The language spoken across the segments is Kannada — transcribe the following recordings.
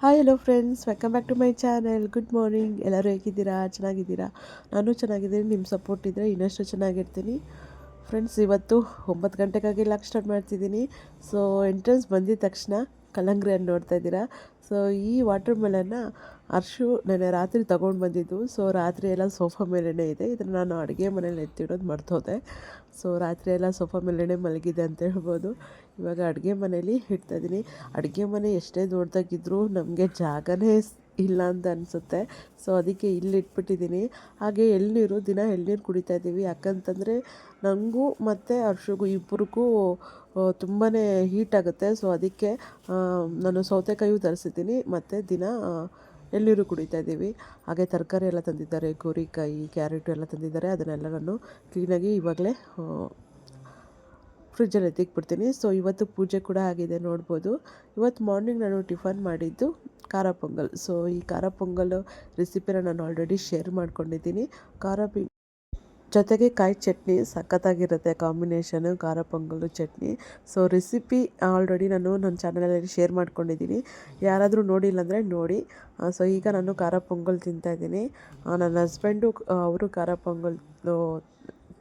Hi hello friends, welcome back to my channel. Good morning. ಎಲ್ಲರೂ ಹೇಗಿದ್ದೀರಾ? ಚೆನ್ನಾಗಿದ್ದೀರಾ? ನಾನು ಚೆನ್ನಾಗಿದ್ದೀನಿ. ನಿಮ್ಮ ಸಪೋರ್ಟ್ ಇದ್ದರೆ ಇನ್ನಷ್ಟು ಚೆನ್ನಾಗಿರ್ತೀನಿ. ಫ್ರೆಂಡ್ಸ್, ಇವತ್ತು 9 ಗಂಟೆಗಾಗಿ ಲಾಕ್ ಸ್ಟಾರ್ಟ್ ಮಾಡ್ತಿದ್ದೀನಿ. ಸೊ ಎಂಟ್ರೆನ್ಸ್ ಬಂದಿದ ತಕ್ಷಣ ಕಲ್ಲಂಗಡಿ ಹಣ್ಣು ನೋಡ್ತಾ ಇದ್ದೀರಾ. ಸೊ ಈ ವಾಟರ್ ಮೆಲನ್ನ ಅರ್ಶು ನೆನ್ನೆ ರಾತ್ರಿ ತೊಗೊಂಡು ಬಂದಿದ್ದು. ಸೊ ರಾತ್ರಿ ಎಲ್ಲ ಸೋಫಾ ಮೇಲೇ ಇದೆ. ಇದನ್ನು ನಾನು ಅಡುಗೆ ಮನೇಲಿ ಎತ್ತಿಡೋದು ಮರ್ತೋದೆ. ಸೊ ರಾತ್ರಿ ಎಲ್ಲ ಸೋಫಾ ಮೇಲೇ ಮಲಗಿದೆ ಅಂತ ಹೇಳ್ಬೋದು. ಇವಾಗ ಅಡುಗೆ ಮನೇಲಿ ಇಡ್ತಾಯಿದ್ದೀನಿ. ಅಡುಗೆ ಮನೆ ಎಷ್ಟೇ ದೊಡ್ಡದಾಗಿದ್ದರೂ ನಮಗೆ ಜಾಗನೇ ಇಲ್ಲ ಅಂತ ಅನಿಸುತ್ತೆ. ಸೊ ಅದಕ್ಕೆ ಇಲ್ಲಿ ಇಟ್ಬಿಟ್ಟಿದ್ದೀನಿ. ಹಾಗೆ ಎಳ್ನೀರು, ದಿನ ಎಳ್ನೀರು ಕುಡಿತಾ ಇದ್ದೀವಿ. ಯಾಕಂತಂದರೆ ನನಗೂ ಮತ್ತು ಅರ್ಶಿಗೂ ಇಬ್ಬರಿಗೂ ತುಂಬಾ ಹೀಟ್ ಆಗುತ್ತೆ. ಸೊ ಅದಕ್ಕೆ ನಾನು ಸೌತೆಕಾಯಿಯೂ ತರಿಸಿದ್ದೀನಿ ಮತ್ತು ದಿನ ಎಳ್ನೀರು ಕುಡಿತಾ ಇದ್ದೀವಿ. ಹಾಗೆ ತರಕಾರಿ ಎಲ್ಲ ತಂದಿದ್ದಾರೆ, ಗೋರಿಕಾಯಿ, ಕ್ಯಾರೆಟು ಎಲ್ಲ ತಂದಿದ್ದಾರೆ. ಅದನ್ನೆಲ್ಲ ನಾನು ಕ್ಲೀನಾಗಿ ಇವಾಗಲೇ ಫ್ರಿಜ್ಜಲ್ಲಿ ಎತ್ತಿಕ್ಬಿಡ್ತೀನಿ. ಸೊ ಇವತ್ತು ಪೂಜೆ ಕೂಡ ಆಗಿದೆ, ನೋಡ್ಬೋದು. ಇವತ್ತು ಮಾರ್ನಿಂಗ್ ನಾನು ಟಿಫನ್ ಮಾಡಿದ್ದು ಖಾರ ಪೊಂಗಲ್. ಸೊ ಈ ಖಾರ ಪೊಂಗಲ್ ರೆಸಿಪಿನ ನಾನು ಆಲ್ರೆಡಿ ಶೇರ್ ಮಾಡ್ಕೊಂಡಿದ್ದೀನಿ. ಜೊತೆಗೆ ಕಾಯಿ ಚಟ್ನಿ ಸಖತ್ತಾಗಿರುತ್ತೆ ಕಾಂಬಿನೇಷನು, ಖಾರ pongal chutney. So recipe already ನಾನು ನನ್ನ ಚಾನಲಲ್ಲಿ ಶೇರ್ ಮಾಡ್ಕೊಂಡಿದ್ದೀನಿ. ಯಾರಾದರೂ ನೋಡಿಲ್ಲ ಅಂದರೆ ನೋಡಿ. ಸೊ ಈಗ ನಾನು ಖಾರ ಪೊಂಗಲ್ ತಿಂತಾಯಿದ್ದೀನಿ. ನನ್ನ ಹಸ್ಬೆಂಡು ಅವರು ಖಾರ ಪೊಂಗಲ್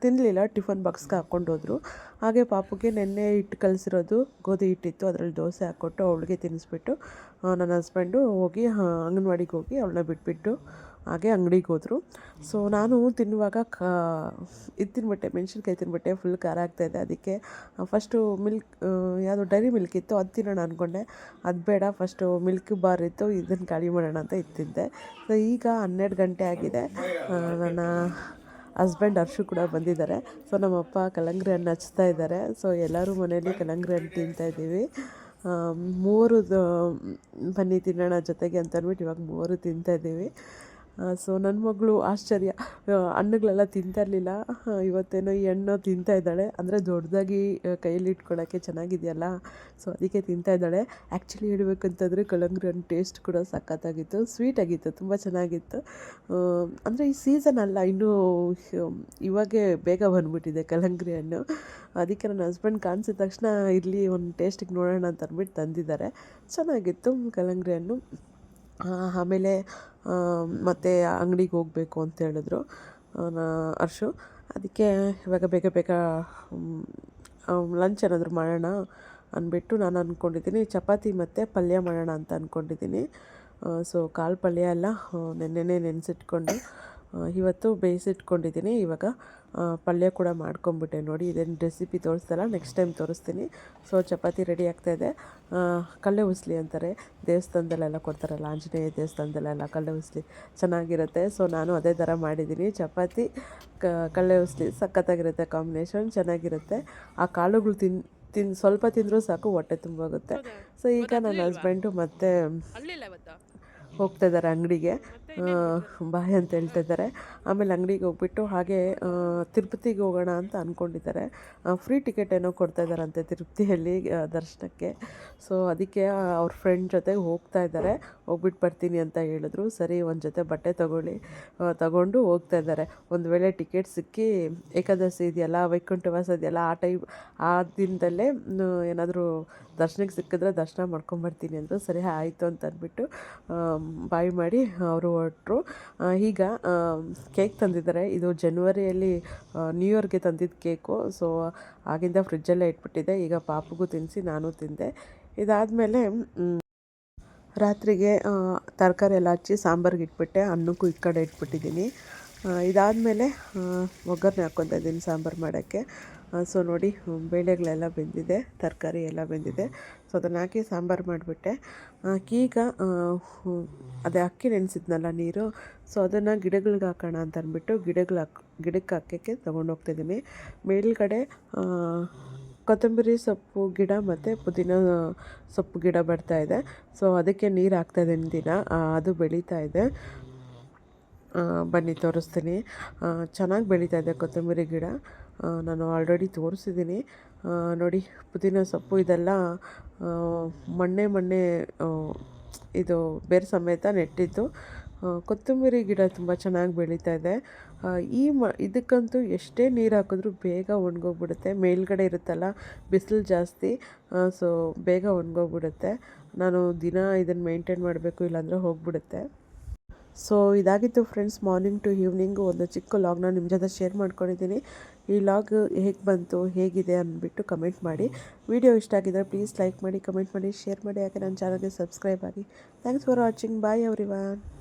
ತಿನ್ನಲಿಲ್ಲ, ಟಿಫನ್ ಬಾಕ್ಸ್ಗೆ ಹಾಕ್ಕೊಂಡೋದ್ರು. ಹಾಗೆ ಪಾಪುಗೆ ನೆನ್ನೆ ಹಿಟ್ಟು ಕಲಸಿರೋದು ಗೋಧಿ ಹಿಟ್ಟಿತ್ತು, ಅದರಲ್ಲಿ ದೋಸೆ ಹಾಕ್ಕೊಟ್ಟು ಅವಳಿಗೆ ತಿನ್ನಿಸ್ಬಿಟ್ಟು ನನ್ನ ಹಸ್ಬೆಂಡು ಹೋಗಿ ಅಂಗನವಾಡಿಗೆ ಹೋಗಿ ಅವಳನ್ನ ಬಿಟ್ಬಿಟ್ಟು ಹಾಗೆ ಅಂಗಡಿಗೆ ಹೋದರು. ಸೊ ನಾನು ತಿನ್ನುವಾಗ ಇದು ತಿನ್ಬಿಟ್ಟೆ, ಮೆಣಸಿನ್ಕಾಯಿ ತಿನ್ಬಿಟ್ಟೆ. ಫುಲ್ ಖಾರ ಆಗ್ತಾಯಿದೆ. ಅದಕ್ಕೆ ಫಸ್ಟು ಯಾವುದೋ ಡೈರಿ ಮಿಲ್ಕ್ ಇತ್ತು, ಅದು ತಿನ್ನೋಣ ಅಂದ್ಕೊಂಡೆ. ಅದು ಬೇಡ, ಫಸ್ಟು ಮಿಲ್ಕ್ ಬಾರ್ ಇತ್ತು, ಇದನ್ನು ಖಾಲಿ ಮಾಡೋಣ ಅಂತ ಇದು ತಿಂದೆ. ಸೊ ಈಗ 12 ಗಂಟೆ ಆಗಿದೆ. ನನ್ನ ಹಸ್ಬೆಂಡ್ ಅರ್ಶು ಕೂಡ ಬಂದಿದ್ದಾರೆ. ಸೊ ನಮ್ಮಪ್ಪ ಕಲ್ಲಂಗಡಿ ಹಣ್ಣು ಹಚ್ತಾ ಇದ್ದಾರೆ. ಸೊ ಎಲ್ಲರೂ ಮನೇಲಿ ಕಲ್ಲಂಗಡಿ ಹಣ್ಣು ತಿಂತಾಯಿದ್ದೀವಿ. 3 ಬನ್ನಿ ತಿನ್ನೋಣ ಜೊತೆಗೆ ಅಂತ ಅಂದ್ಬಿಟ್ಟು ಇವಾಗ 3 ತಿಂತಾಯಿದ್ದೀವಿ. ಸೊ ನನ್ನ ಮಗಳು ಆಶ್ಚರ್ಯ, ಹಣ್ಣುಗಳೆಲ್ಲ ತಿಂತಾಯಿರಲಿಲ್ಲ. ಇವತ್ತೇನೋ ಈ ಹಣ್ಣು ತಿಂತಾಯಿದ್ದಾಳೆ. ಅಂದರೆ ದೊಡ್ಡದಾಗಿ ಕೈಯಲ್ಲಿ ಇಟ್ಕೊಳ್ಳೋಕ್ಕೆ ಚೆನ್ನಾಗಿದೆಯಲ್ಲ, ಸೊ ಅದಕ್ಕೆ ತಿಂತಾಯಿದ್ದಾಳೆ. ಆ್ಯಕ್ಚುಲಿ ಹೇಳ್ಬೇಕಂತಂದರೆ ಕಲ್ಲಂಗಡಿ ಹಣ್ಣು ಟೇಸ್ಟ್ ಕೂಡ ಸಖತ್ತಾಗಿತ್ತು, ಸ್ವೀಟಾಗಿತ್ತು, ತುಂಬ ಚೆನ್ನಾಗಿತ್ತು. ಅಂದರೆ ಈ ಸೀಸನ್ ಅಲ್ಲ ಇನ್ನೂ, ಇವಾಗೇ ಬೇಗ ಬಂದುಬಿಟ್ಟಿದೆ ಕಲ್ಲಂಗಡಿ ಹಣ್ಣು. ಅದಕ್ಕೆ ನನ್ನ ಹಸ್ಬೆಂಡ್ ಕಾಣಿಸಿದ ತಕ್ಷಣ ಇರಲಿ ಒಂದು ಟೇಸ್ಟಿಗೆ ನೋಡೋಣ ಅಂತ ಅಂದ್ಬಿಟ್ಟು ತಂದಿದ್ದಾರೆ. ಚೆನ್ನಾಗಿತ್ತು ಕಲ್ಲಂಗಡಿ ಹಣ್ಣು. ಆಮೇಲೆ ಮತ್ತು ಅಂಗಡಿಗೆ ಹೋಗಬೇಕು ಅಂತ ಹೇಳಿದ್ರು ಅರ್ಶು. ಅದಕ್ಕೆ ಇವಾಗ ಬೇಗ ಬೇಗ ಲಂಚ್ ಏನಾದರೂ ಮಾಡೋಣ ಅಂದ್ಬಿಟ್ಟು ನಾನು ಅಂದ್ಕೊಂಡಿದ್ದೀನಿ. ಚಪಾತಿ ಮತ್ತು ಪಲ್ಯ ಮಾಡೋಣ ಅಂತ ಅಂದ್ಕೊಂಡಿದ್ದೀನಿ. ಸೊ ಕಾಳು ಪಲ್ಯ ಎಲ್ಲ ನೆನ್ನೆನೇ ನೆನೆಸಿಟ್ಕೊಂಡು ಇವತ್ತು ಬೇಯಿಸಿಟ್ಕೊಂಡಿದ್ದೀನಿ. ಇವಾಗ ಪಲ್ಯ ಕೂಡ ಮಾಡ್ಕೊಂಬಿಟ್ಟೆ. ನೋಡಿ, ಇದೇನು ರೆಸಿಪಿ ತೋರಿಸ್ತಲ್ಲ, ನೆಕ್ಸ್ಟ್ ಟೈಮ್ ತೋರಿಸ್ತೀನಿ. ಸೊ ಚಪಾತಿ ರೆಡಿ ಆಗ್ತಾಯಿದೆ. ಕಳ್ಳೆ ಉಸ್ಲಿ ಅಂತಾರೆ, ದೇವಸ್ಥಾನದಲ್ಲೆಲ್ಲ ಕೊಡ್ತಾರಲ್ಲ, ಆಂಜನೇಯ ದೇವಸ್ಥಾನದಲ್ಲೆಲ್ಲ ಕಳ್ಳೆ ಉಸ್ಲಿ ಚೆನ್ನಾಗಿರುತ್ತೆ. ಸೊ ನಾನು ಅದೇ ಥರ ಮಾಡಿದ್ದೀನಿ. ಚಪಾತಿ ಕಳ್ಳೆ ಉಸ್ಲಿ ಸಖತ್ತಾಗಿರುತ್ತೆ, ಕಾಂಬಿನೇಷನ್ ಚೆನ್ನಾಗಿರುತ್ತೆ. ಆ ಕಾಳುಗಳು ಸ್ವಲ್ಪ ತಿಂದರೂ ಸಾಕು, ಹೊಟ್ಟೆ ತುಂಬೋಗುತ್ತೆ. ಸೊ ಈಗ ನನ್ನ ಹಸ್ಬೆಂಡು ಮತ್ತೆ ಹೋಗ್ತಾಯಿದ್ದಾರೆ ಅಂಗಡಿಗೆ, ಬಾಯ್ ಅಂತ ಹೇಳ್ತಾಯಿದ್ದಾರೆ. ಆಮೇಲೆ ಅಂಗಡಿಗೆ ಹೋಗ್ಬಿಟ್ಟು ಹಾಗೆ ತಿರುಪತಿಗೆ ಹೋಗೋಣ ಅಂತ ಅಂದ್ಕೊಂಡಿದ್ದಾರೆ. ಫ್ರೀ ಟಿಕೆಟ್ ಏನೋ ಕೊಡ್ತಾಯಿದ್ದಾರಂತೆ ತಿರುಪತಿಯಲ್ಲಿ ದರ್ಶನಕ್ಕೆ. ಸೊ ಅದಕ್ಕೆ ಅವ್ರ ಫ್ರೆಂಡ್ ಜೊತೆಗೆ ಹೋಗ್ತಾ ಇದ್ದಾರೆ. ಹೋಗ್ಬಿಟ್ಟು ಬರ್ತೀನಿ ಅಂತ ಹೇಳಿದ್ರು. ಸರಿ, ಒಂದು ಜೊತೆ ಬಟ್ಟೆ ತಗೊಂಡು ಹೋಗ್ತಾ ಇದ್ದಾರೆ. ಒಂದು ವೇಳೆ ಟಿಕೆಟ್ ಸಿಕ್ಕಿ ಏಕಾದಶಿ ಇದೆಯಲ್ಲ, ವೈಕುಂಠವಾಸ ಇದೆಯಲ್ಲ, ಆ ದಿನದಲ್ಲೇ ಏನಾದರೂ ದರ್ಶನಕ್ಕೆ ಸಿಕ್ಕಿದ್ರೆ ದರ್ಶನ ಮಾಡ್ಕೊಂಬರ್ತೀನಿ ಅಂದರು. ಸರಿ ಆಯಿತು ಅಂತ ಅಂದ್ಬಿಟ್ಟು ಬಾಯ್ ಮಾಡಿ ಅವರು ಹೊರಟರು. ಈಗ ಕೇಕ್ ತಂದಿದ್ದಾರೆ. ಇದು ಜನವರಿಯಲ್ಲಿ ನ್ಯೂ ಇಯರ್ಗೆ ತಂದಿದ್ದ ಕೇಕು. ಸೊ ಆಗಿಂದ ಫ್ರಿಜ್ಜಲ್ಲೇ ಇಟ್ಬಿಟ್ಟಿದೆ. ಈಗ ಪಾಪುಗೂ ತಿನ್ನಿಸಿ ನಾನು ತಿಂದೆ. ಇದಾದಮೇಲೆ ರಾತ್ರಿಗೆ ತರಕಾರಿ ಎಲ್ಲ ಹಚ್ಚಿ ಸಾಂಬಾರಿಗೆ ಇಟ್ಬಿಟ್ಟೆ. ಅನ್ನಕ್ಕೂ ಈ ಕಡೆ ಇಟ್ಬಿಟ್ಟಿದ್ದೀನಿ. ಇದಾದಮೇಲೆ ಒಗ್ಗರಣೆ ಹಾಕ್ಕೊತಾ ಇದ್ದೀನಿ ಸಾಂಬಾರು ಮಾಡೋಕ್ಕೆ. ಸೊ ನೋಡಿ, ಬೇಳೆಗಳೆಲ್ಲ ಬೆಂದಿದೆ, ತರಕಾರಿ ಎಲ್ಲ ಬೆಂದಿದೆ. ಸೊ ಅದನ್ನು ಹಾಕಿ ಸಾಂಬಾರು ಮಾಡಿಬಿಟ್ಟೆ. ಈಗ ಅದೇ ಅಕ್ಕಿ ನೆನೆಸಿದ್ನಲ್ಲ ನೀರು, ಸೊ ಅದನ್ನು ಗಿಡಗಳಿಗೆ ಹಾಕೋಣ ಅಂತ ಅಂದ್ಬಿಟ್ಟು ಗಿಡಕ್ಕೆ ಹಾಕೋಕ್ಕೆ ತೊಗೊಂಡೋಗ್ತಾಯಿದ್ದೀನಿ. ಮೇಲ್ಗಡೆ ಕೊತ್ತಂಬರಿ ಸೊಪ್ಪು ಗಿಡ ಮತ್ತು ಪುದೀನ ಸೊಪ್ಪು ಗಿಡ ಬರ್ತಾಯಿದೆ. ಸೊ ಅದಕ್ಕೆ ನೀರು ಹಾಕ್ತಾಯಿದ್ದೀನಿ ದಿನ, ಅದು ಬೆಳೀತಾ ಇದೆ. ಬನ್ನಿ ತೋರಿಸ್ತೀನಿ. ಚೆನ್ನಾಗಿ ಬೆಳೀತಾ ಇದೆ ಕೊತ್ತಂಬರಿ ಗಿಡ. ನಾನು ಆಲ್ರೆಡಿ ತೋರಿಸಿದ್ದೀನಿ. ನೋಡಿ, ಪುದೀನ ಸೊಪ್ಪು ಇದೆಲ್ಲ ಮೊನ್ನೆ ಇದು ಬೇರು ಸಮೇತ ನೆಟ್ಟಿದ್ದು. ಕೊತ್ತಂಬರಿ ಗಿಡ ತುಂಬ ಚೆನ್ನಾಗಿ ಬೆಳೀತಾ ಇದೆ. ಇದಕ್ಕಂತೂ ಎಷ್ಟೇ ನೀರು ಹಾಕಿದ್ರೂ ಬೇಗ ಒಣಗೋಗ್ಬಿಡುತ್ತೆ. ಮೇಲ್ಗಡೆ ಇರುತ್ತಲ್ಲ, ಬಿಸಿಲು ಜಾಸ್ತಿ, ಸೊ ಬೇಗ ಒಣಗೋಗ್ಬಿಡುತ್ತೆ. ನಾನು ದಿನ ಇದನ್ನು ಮೇಂಟೈನ್ ಮಾಡಬೇಕು, ಇಲ್ಲಾಂದರೆ ಹೋಗಿಬಿಡುತ್ತೆ. ಸೊ ಇದಾಗಿತ್ತು ಫ್ರೆಂಡ್ಸ್, ಮಾರ್ನಿಂಗ್ ಟು ಈವ್ನಿಂಗು ಒಂದು ಚಿಕ್ಕ ಲಾಗ್ನ ನಿಮ್ಮ ಜೊತೆ ಶೇರ್ ಮಾಡ್ಕೊಂಡಿದ್ದೀನಿ. ಈ ಲಾಗ್ ಹೇಗೆ ಬಂತು, ಹೇಗಿದೆ ಅಂದ್ಬಿಟ್ಟು ಕಮೆಂಟ್ ಮಾಡಿ. ವಿಡಿಯೋ ಇಷ್ಟ ಆಗಿದ್ದರೆ ಪ್ಲೀಸ್ ಲೈಕ್ ಮಾಡಿ, ಕಮೆಂಟ್ ಮಾಡಿ, ಶೇರ್ ಮಾಡಿ, ಯಾಕೆ ನನ್ನ ಚಾನಲ್ಗೆ ಸಬ್ಸ್ಕ್ರೈಬ್ ಆಗಿ. Thanks for watching. Bye everyone.